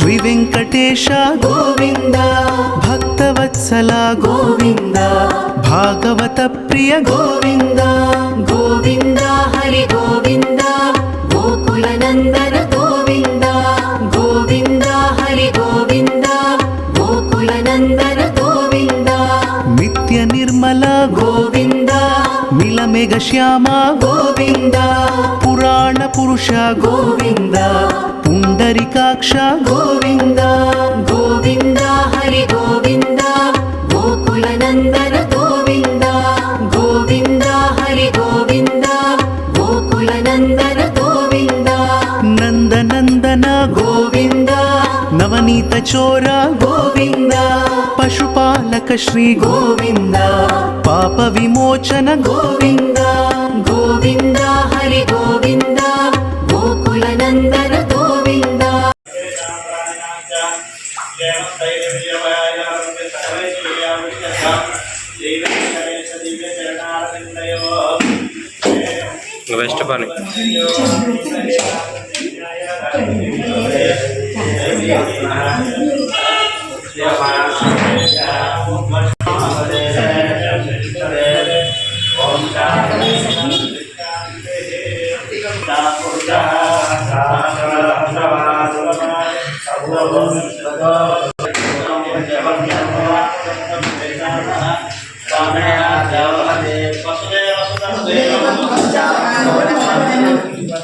శ్రీ వెంకటేశ గోవింద, భక్తవత్సల గోవింద, భాగవత ప్రియ గోవింద, గోవింద హరి గోవింద, గోకుల నందన గోవింద, గోవింద హరి గోవింద, గోకుల నందన గోవింద, నిత్య నిర్మల గోవింద, నీలమేఘ శ్యామ గోవింద, పురాణ పురుష గోవింద, పుండరికాక్ష గోవింద, గోవింద హరి గోవింద, గోకుల నందన గోవింద, గోవింద హరి గోవింద, గోకుల నందన గోవింద, నందనందన గోవింద, నవనీత చోర గోవింద, పశుపాలక శ్రీ గోవింద, పాప విమోచన గోవింద, గోవింద హరి గోవింద, గోకుల నందన గోవింద. వెస్ట్ పని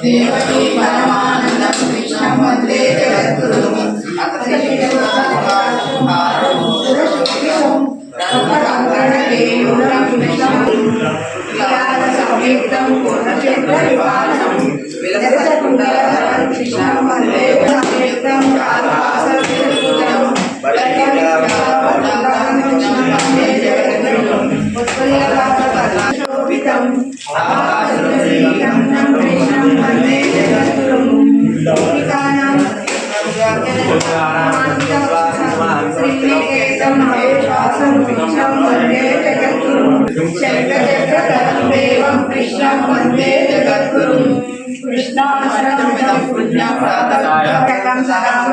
దేవకీ పరమానందం కృష్ణం వందే జగద్గురుం సంయుక్తం పూర్ణచంద్రవివాహనం విలసకుండలధరం కృష్ణం వందే సంయుక్తం కాళహాసవిలసుతం శోభితం కృష్ణం వందే జగద్గురుం శ్రీనికేతం మహేశ్వాసం కృష్ణం వందే జగద్గురుం శంఖచక్రధరం దేవం కృష్ణం వందే జగద్గురుం కృష్ణాశ్రమితం పుణ్యప్రదం సదాం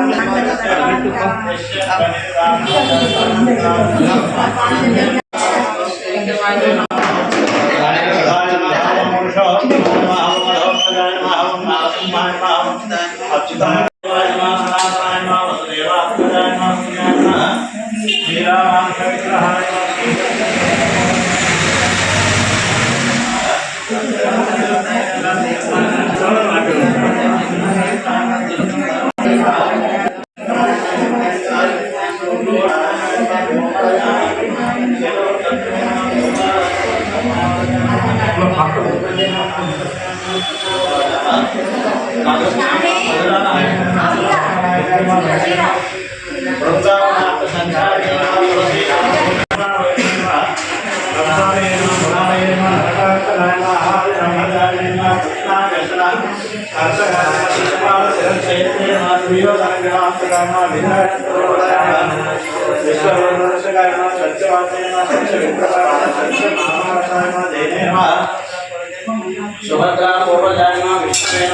सुभद्रा पूर्वजायमा विष्णुवे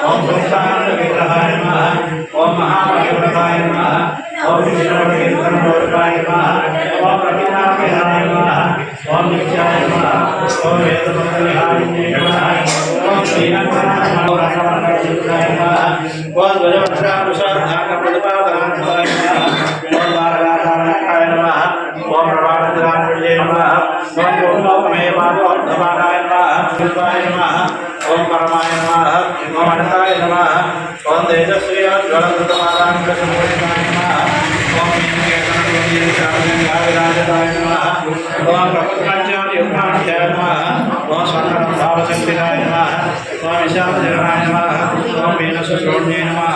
ओम भूषाण विग्रहाय नमः ओम महामहिमकाय नमः ओम विष्णुवर्धनाय नमः ओम प्रपितामहाय नमः ओम नित्याय नमः ओम वेदमंगलहारिणे नमः ओम श्रीनाथाय नमः ओम ध्वजवंशानुसारधाकप्रतिपादनाय नमः ओम वारगाताय नमः ओम प्रभातरात्रिये नमः ओम लोकमेवादोद्धवाय नमः शिवाय नमः ओम परमाय नमः ओम अनंताय नमः ओम तेजस्वी ज्वलंतमादांकसमूलिकाय नमः ओम नीलकेतनविराजताय नमः ओम प्रपंचायुक्ताय नमः ओम स्वर्णभावशक्तिकाय नमः ओम विशालजगनाय नमः ओम वीनसुश्रोण्ये नमः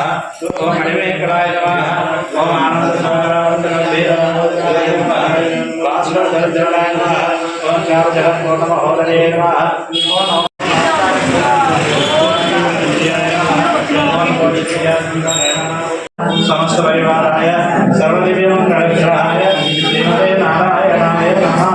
ओम मणिमेकलाय नमः ओम आनन्दसंग्रामतगम्भीराय नमः वासुदेवाय नमः ओम चारजगन्मोहनमहोदये नमः ओम समस्त परिवाराय सर्वदिव्यमंगलविग्रहाय श्रीमते नारायणाय नमः।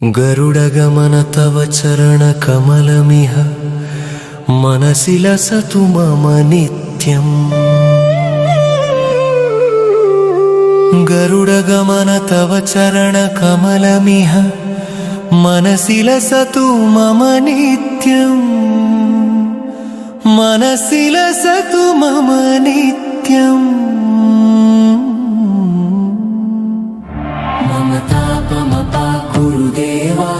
गरुडगमन तव चरणकमलमिह मनसि लसतु मम नित्यम् गरुडगमन तव चरणकमलमिह मनसि लसतु मम नित्यम् मनसि लसतु मम नित्यम् मम तापमपा गुरुदेवा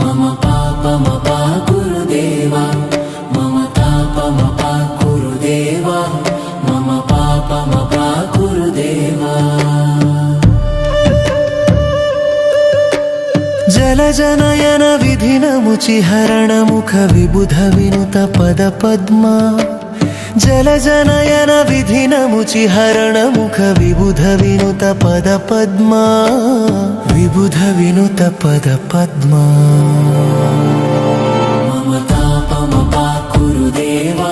मम पापमपा गुरुदेवा मम तापमपा गुरुदेवा मम पापमपा गुरुदेवा जलजनयन विधिनमुचिहरण मुख विबुध विनुत पद पद्मा जलजनयन विधिनमुचिहरण मुख विबुध विनुत पद पद्मा विबुध विनुत पद पद्मा मम तापमपा गुरुदेवा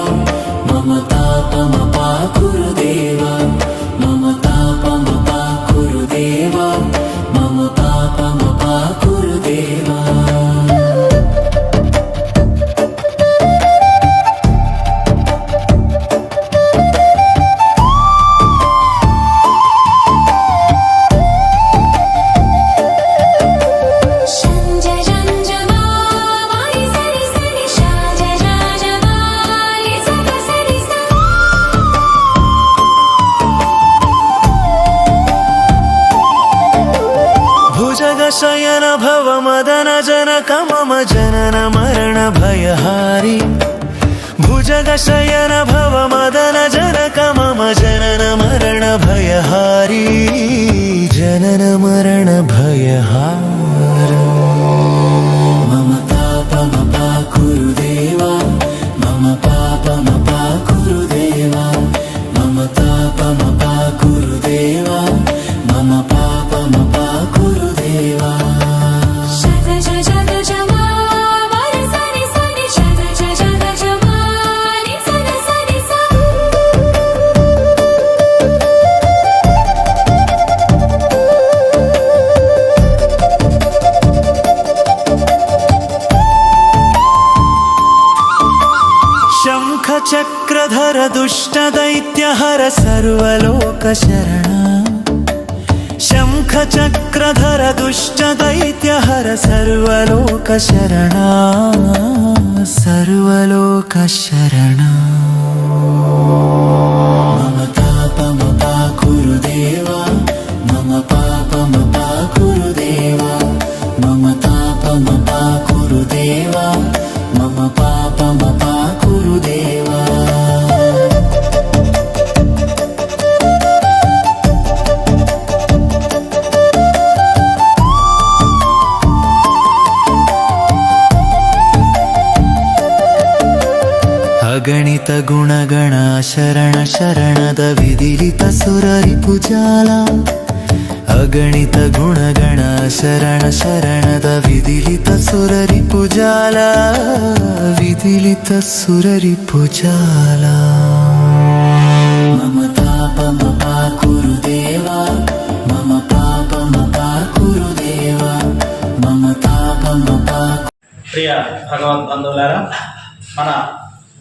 मम तापमपा गुरुदेवा मम तापमपा गुरुदेवा मम पापमपा गुरुदेवा शयन भव मदन जनक मम जनन मरण भयहारी भुजग शयन भव मदन जनक मम जनन मरण भयहारी जनन मरण भयहार मम तापमपा गुरुदेवा मम पापमपा गुरुदेवा मम तापमपा गुरुदेवा मम पापमपा गुरुदेवा चक्रधर दुष्ट दैत्यहर सर्वलोक शरणा शंख चक्रधर दुष्ट दैत्यहर सर्वलोक शरणा सर्वलोक शरणा मम तापमपा गुरुदेवा मम पापमपा गुरुदेवा मम तापमपा गुरुदेवा मम पापमपा गुरुदेवा ಅಗಣಿತ ಗುಣಗಣ ಶರಣ ಶರಣದ ವಿದಿಲಿತ ಸುರರಿಪುಜಾಲ ಅಗಣಿತ ಗುಣಗಣ ಶರಣ ಶರಣದ ವಿದಿಲಿತ ಸುರರಿಪುಜಾಲ ವಿದಿಲಿತ ಸುರರಿಪುಜಾಲ ಮಮ ತಾಪಮ ಕುರುದೇವ మమ పాపమపా కురుదేవ మమ తాపమపా. ప్రియ భగవద్బంధువులారా, మన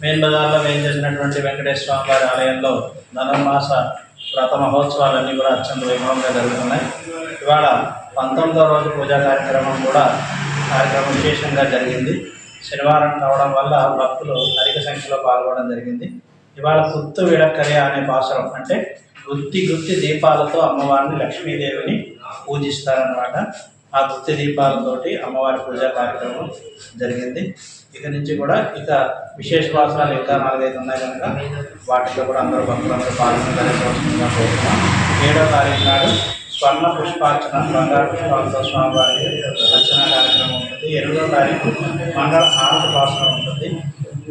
మెయిన్ బజార్లో వేయించేసినటువంటి వెంకటేశ్వర స్వామి వారి ఆలయంలో ధనుర్మాస వ్రత మహోత్సవాలన్నీ కూడా అత్యంత వైభవంగా జరుగుతున్నాయి. ఇవాళ 19వ రోజు పూజా కార్యక్రమం విశేషంగా జరిగింది. శనివారం కావడం వల్ల భక్తులు అధిక సంఖ్యలో పాల్గొనడం జరిగింది. ఇవాళ గుత్తు విడక్కర్య అనే పాసురం, అంటే గుత్తి దీపాలతో అమ్మవారిని లక్ష్మీదేవిని పూజిస్తారనమాట. ఆ గుత్తి దీపాలతోటి అమ్మవారి పూజా కార్యక్రమం జరిగింది. ఇక నుంచి కూడా విశేష పాసురాలు ఇంకా 4-5 ఉన్నాయి కనుక వాటిలో కూడా అందరూ భక్తులందరూ పాల్గొనగా కోరుతున్నాం. 7వ తారీఖు నాడు స్వర్ణ పుష్పార్చన, బంగారు పుష్పాలతో స్వామివారికి అర్చన కార్యక్రమం ఉంటుంది. 8వ తారీఖు మంగళ హారతి పాసురం ఉంటుంది.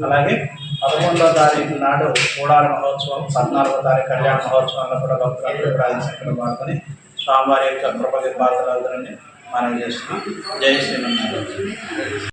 అలాగే 11వ తారీఖు నాడు కూడాల మహోత్సవం, 14వ తారీఖు కళ్యాణ మహోత్సవంలో కూడా భక్తులందరూ కూడా 5 సంఖ్యలో పాల్గొని స్వామివారి యొక్క కృపకి పాత్రలందరినీ మనం చేస్తున్నాం. జై శ్రీమన్నారాయణ.